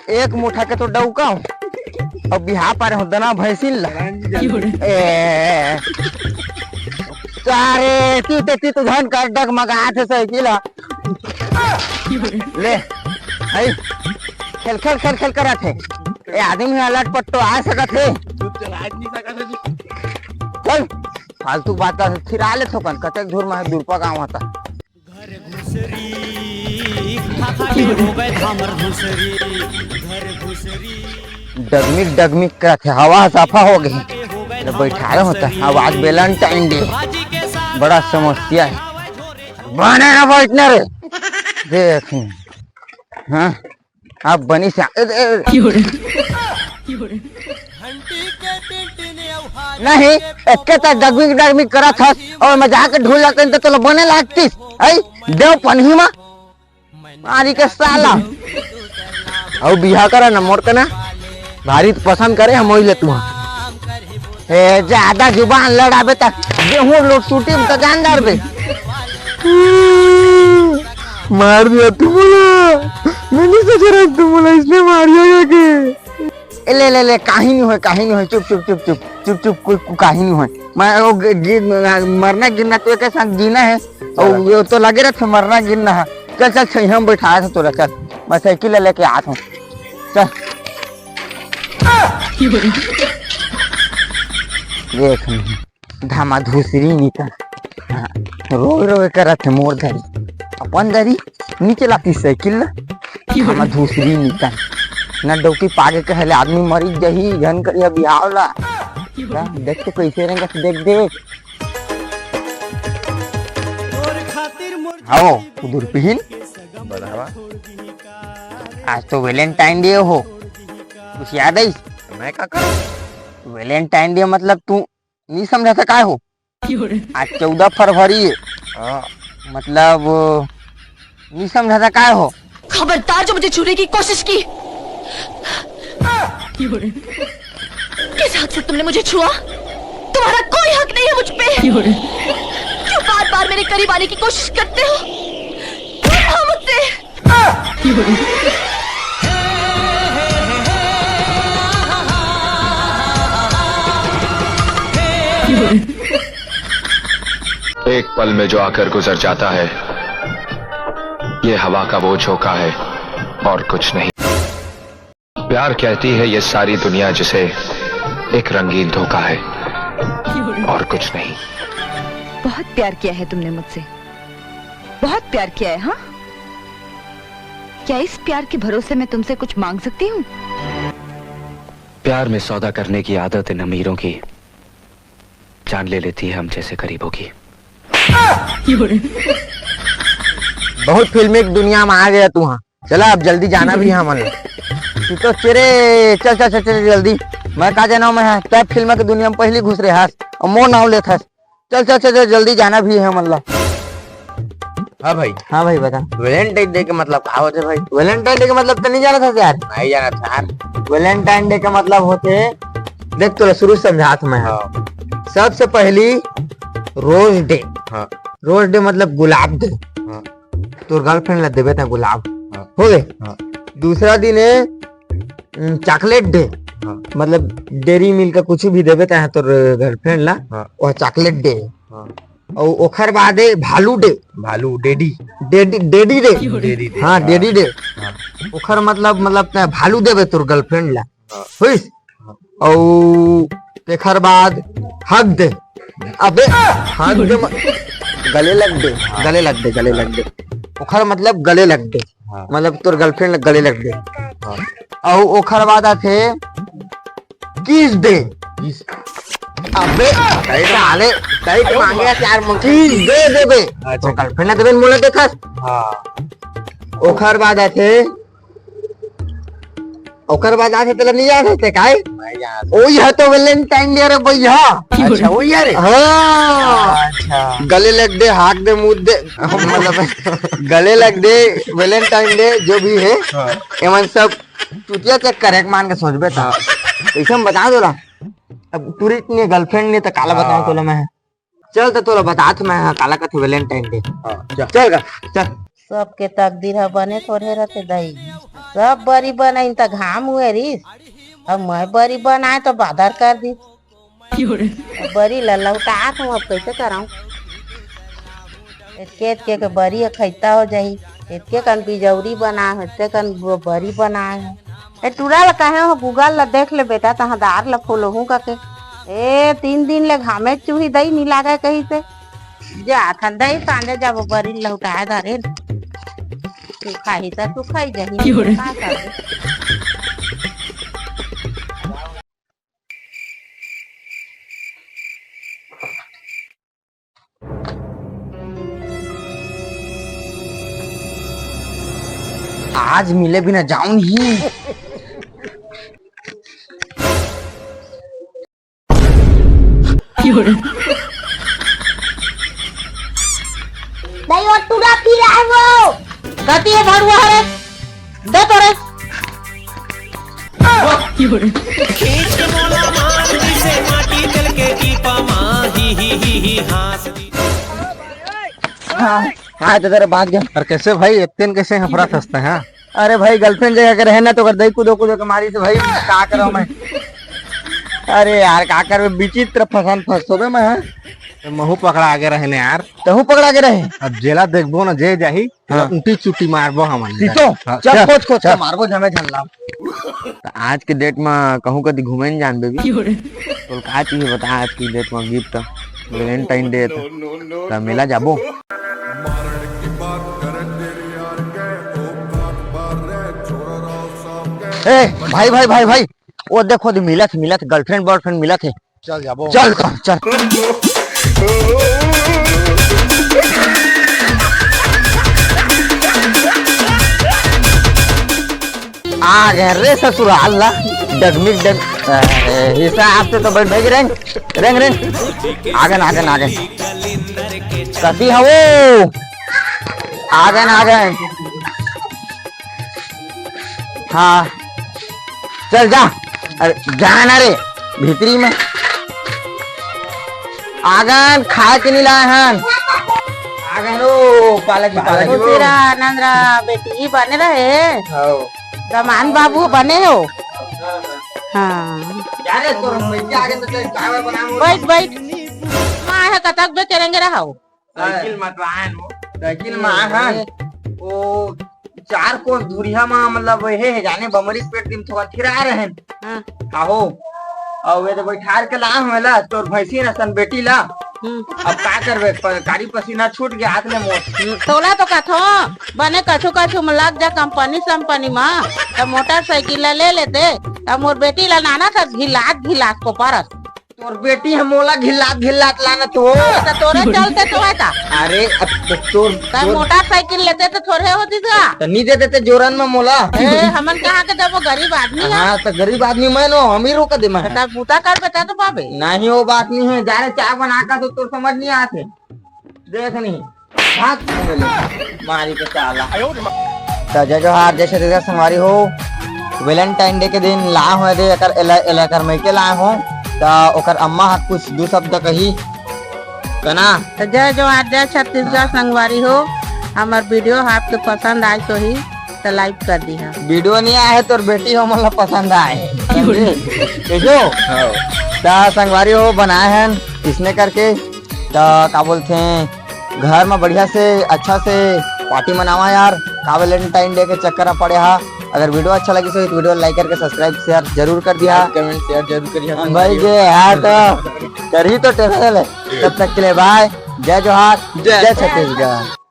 एक मुठा के तो डौका हूँ और बिहा पर हो दना भैंसिन ला सारे ती तो धन कर डगमगा थे साइकिल ले आई खेल खेल खेल खेल करा थे ए आदमी अलट पट्टो आ सकत है चल फालतू बात फिर आ ले थोकन कतक दूर में दूरपा गांव होता घर घुसरी हो गए हमर घुसरी घर घुसरी डगमिक डगमिक का थे हवा साफा हो गई बैठाया होता आवाज वैलेंटाइन डे बड़ा समस्या है बने ना बैठने रे देख हाँ आप बनी से नहीं एक डगमिक डगमिक करा था और मजाक के ढूल लगते तो तोला बने लागती आई देव पनही में मारी के साला और बिहा करा ना मोर के ना भारी पसंद करे हम ले तू ज्यादा जुबान लड़ाबे तक गेहूं लोग टूटी में दुकानदार बे मार दिया तू बोला मैंने सोचा रहा तू बोला इसने मार दिया के ले काहे नहीं होए चुप चुप चुप चुप चुप चुप कोई काहे नहीं होए मैं वो मरना गिरना तो एक साथ जीना है और ये तो लगे रहा मरना गिरना है चल चल सही हम बैठाया था तोरा चल मैं साइकिल लेके आता हूँ चल देख धामा धूसरी निकल रोए रोए कर थे मोर धरी अपन धरी नीचे लाती साइकिल धामा धूसरी निकल न डौकी पागे कहले आदमी मरी जही घन करिया बिहावला देख तो कैसे रहेंगे देख देख आओ उधर पिहिन बढ़ावा आज तो वैलेंटाइन डे हो कुछ याद है मैं क्या करूं वैलेंटाइन डे मतलब तू नहीं समझा था क्या हो आज 14 फरवरी है मतलब नहीं समझा था क्या हो खबरदार जो मुझे छूने की कोशिश की किस हक से तुमने मुझे छुआ तुम्हारा कोई हक नहीं है मुझ पे क्यों बार बार मेरे करीब आने की कोशिश करते हो मुझसे एक पल में जो आकर गुजर जाता है ये हवा का वो झोंका है और कुछ नहीं। प्यार कहती है ये सारी दुनिया जिसे एक रंगीन धोखा है और कुछ नहीं। बहुत प्यार किया है तुमने मुझसे बहुत प्यार किया है हाँ क्या इस प्यार के भरोसे मैं तुमसे कुछ मांग सकती हूँ प्यार में सौदा करने की आदत इन अमीरों की जान ले लेती है हम जैसे गरीबों की। बहुत फिल्मी दुनिया में आ गया तू हाँ चला अब जल्दी जाना भी है मन तू तो चेरे चल चल चल जल्दी मैं कहा जाना मैं तय फिल्म की दुनिया में पहली घुस रहे हास और मोर नाव ले था चल चल चल जल्दी जाना भी है मतलब हाँ भाई बता वैलेंटाइन डे का मतलब क्या होते भाई वैलेंटाइन डे का मतलब तो नहीं जाना था यार नहीं जाना था यार वैलेंटाइन डे का मतलब होते देख तो शुरू समझात मैं सबसे पहली रोज डे रोज डे मतलब गुलाब डे तो गर्लफ्रेंड ला देवे था गुलाब हो गए दूसरा दिन है चॉकलेट डे मतलब डेरी मिल्क का कुछ भी देवे था तो गर्लफ्रेंड ला और चॉकलेट डे और ओखर बाद है भालू डेडी डे हाँ डेडी डे ओखर मतलब भालू देवे तोर गर्लफ्रेंड ला हुईस और एखर बाद हक दे अबे हक दे गले लग दे ओखर मतलब गले लग दे मतलब तोर गर्लफ्रेंड गले लग दे और ओखर बाद आथे किस दे अबे साले कई मांगे चार किस दे देबे तो गर्लफ्रेंड देबे मोला देखस हां ओखर बाद आथे तेरा नहीं याद है काय ओही है तो वैलेंटाइन डे रे भैया अच्छा ओही है रे हां अच्छा गले लग दे हाथ दे मुंह दे मतलब गले लग दे वैलेंटाइन डे जो भी है एमन सब चुतिया चेक करे मान के सोचबे था ऐसे बता दो अब टूरिस्ट ने गर्लफ्रेंड ने तो काला बताऊं तोला मैं चल तो तोला बता मैं काला का वैलेंटाइन डे चल सबके तकदीर ह बने थोड़े रहते दही सब बरी बनाई त घाम हुए रिस अब मैं बरी बनाए तो बादर कर दी बरी ला लौटा तू अब कैसे कराऊं इतके के बरी खैता हो जाही इतके कन बिजौरी बना है इतके कन बरी बनाए है ए टूरा ला कहे हो गूगल ला देख ले बेटा तहाँ दार ला फॉलो का के ए 3 दिन ले घामे चूही दही नहीं लागे कहीं से जा थन दही सांझे जब बरी लौटाए धरे तू खाही त तू खाई जही का कर आज मिले बिना जाऊं ही। नहीं और टूरा पी रहा है वो गति है भड़ुआ है दे तो रे खींच के मोला मार दी से माटी दिल के दीपा माँ ही हास दी हाँ तो तेरे बात गया। और कैसे भाई इतने कैसे हफरा फंसते हैं? अरे भाई गर्लफ्रेंड जगह के रहना तो कर दई कूदो कूदो के मारी से भाई क्या करो मैं। अरे यार का कर विचित्र फसान फंसो बे मैं तो महू पकड़ा आगे रहने यार तहू पकड़ा के रहे अब जेला देखबो ना जे जाही उल्टी चुटी मारबो हमन सीतो चल खोज खोज मारबो जमे झल्ला। आज के डेट में कहूं कदी घूमे न जान बेबी तो का चाहिए बता आज की डेट में गिफ्ट वैलेंटाइन डे तो मेला जाबो। ए भाई भाई भाई भाई वो देखो दी मिलत गर्लफ्रेंड बॉयफ्रेंड मिलत है चल जाबो चल चल आ गए रे ससुराल ला डगमिक डग हिसाब से तो बैठ भाई रेंग रेंग रेंग आगन कती है वो आगन हाँ चल जा अरे जाना रे भीतरी में आगन खा के नहीं लाए हन आगन ओ पालक तेरा आनंद बेटी बने रहे रमान बाबू बने हो हाँ बैठ बैठ माँ है कतक बे चलेंगे रहा साइकिल में आहन ओ 4 कोस दूरिया में मतलब वही है जाने बमरी पेट दिन थोड़ा थिरा रहे आहो और वे तो बैठार के ला होला तोर भैंसी न सन बेटी ला अब का करबे कारी पसीना छूट गया हाथ में मोट तोला तो कथो बने कछु में लग जा कंपनी में तो मोटरसाइकिल ले लेते अब मोर बेटी ला नाना था घिलात को परस तोर बेटी है मोला घिल्लात लाना तो तोरे चलते तो है का अरे अब तोर मोटरसाइकिल लेते तो थोड़े होती था तो नहीं दे देते जोरन में मोला हमन कहा के जब वो गरीब आदमी हाँ तो गरीब आदमी मैं नो अमीर हो दे मैं पूता कर बता तो पाबे नहीं वो बात नहीं है जा रहे चाय बना का तो तोर समझ नहीं आते देख नहीं भाग मारी के चाला तो जो हार जैसे तेरा संवारी हो वैलेंटाइन डे के दिन ला हो दे एकर मैं के ला हो तो ओकर अम्मा हाथ कुछ 2 शब्द कही कना तो जय जो आज जय छत्तीसगढ़ संगवारी हो हमार वीडियो आपको पसंद आए तो ही तो लाइक कर दी है वीडियो नहीं आए तो बेटी हो मतलब पसंद आए जो संगवारी हो बनाए हैं इसने करके तो क्या बोलते हैं घर में बढ़िया से अच्छा से पार्टी मनावा यार का वैलेंटाइन डे के चक्कर में पड़े हा। अगर वीडियो अच्छा लगी तो वीडियो लाइक करके सब्सक्राइब शेयर जरूर कर दिया कमेंट शेयर जरूर करिए भाई ये यार तो कर ही तो तब तक के लिए बाय जय जोहार जय छत्तीसगढ़।